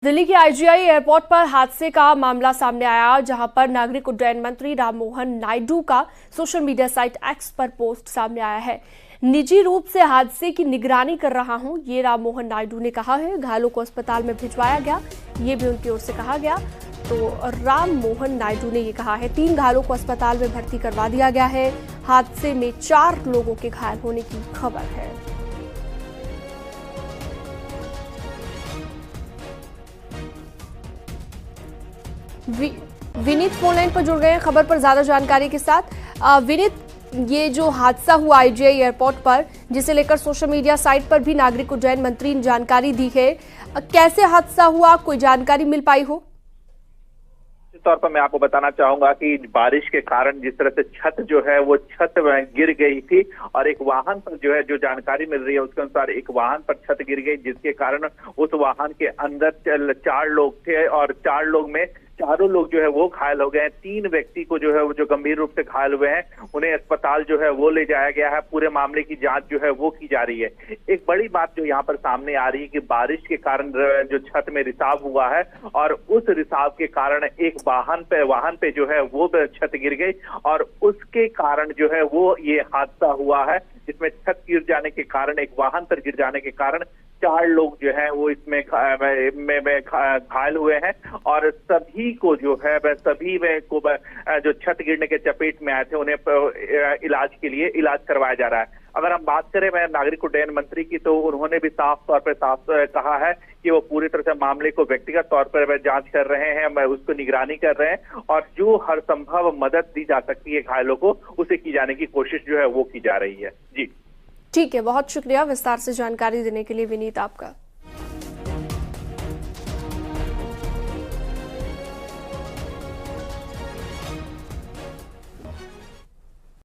दिल्ली के IGI airport पर हादसे का मामला सामने आया, जहां पर नागरिक उड्डयन मंत्री राममोहन नायडू का सोशल मीडिया साइट एक्स पर पोस्ट सामने आया है। निजी रूप से हादसे की निगरानी कर रहा हूं, ये राममोहन नायडू ने कहा है। घायलों को अस्पताल में भिजवाया गया, ये भी उनकी ओर से कहा गया। तो राममोहन नायडू ने ये कहा है 3 घायलों को अस्पताल में भर्ती करवा दिया गया है। हादसे में 4 लोगों के घायल होने की खबर है। विनीत फोन लाइन पर जुड़ गए हैं खबर पर ज्यादा जानकारी के साथ। विनीत, ये जो हादसा हुआ आईजीआई एयरपोर्ट पर, जिसे लेकर सोशल मीडिया साइट पर भी नागरिक उड्डयन मंत्री ने जानकारी दी है, कैसे हादसा हुआ, कोई जानकारी मिल पाई हो? तौर पर मैं आपको बताना चाहूंगा कि बारिश के कारण जिस तरह से छत जो है वो छत गिर गई थी और एक वाहन पर जो है, जो जानकारी मिल रही है उसके अनुसार एक वाहन पर छत गिर गई, जिसके कारण उस वाहन के अंदर 4 लोग थे और 4 लोग में चारों लोग जो है वो घायल हो गए हैं। 3 व्यक्ति को जो है वो जो गंभीर रूप से घायल हुए हैं, उन्हें अस्पताल जो है वो ले जाया गया है। पूरे मामले की जांच जो है वो की जा रही है। एक बड़ी बात जो यहाँ पर सामने आ रही है कि बारिश के कारण जो छत में रिसाव हुआ है और उस रिसाव के कारण एक वाहन पे जो है वो छत गिर गई और उसके कारण जो है वो ये हादसा हुआ है, जिसमें छत गिर जाने के कारण, एक वाहन पर गिर जाने के कारण 4 लोग जो है वो इसमें घायल हुए हैं और सभी को जो है सभी में को जो छत गिरने के चपेट में आए थे उन्हें इलाज करवाया जा रहा है। अगर हम बात करें मैं नागरिक उड्डयन मंत्री की, तो उन्होंने भी साफ तौर पर कहा है कि वो पूरी तरह से मामले को व्यक्तिगत तौर पर जांच कर रहे हैं, उसको निगरानी कर रहे हैं और जो हर संभव मदद दी जा सकती है घायलों को, उसे की जाने की कोशिश जो है वो की जा रही है। जी ठीक है, बहुत शुक्रिया विस्तार से जानकारी देने के लिए विनीत आपका।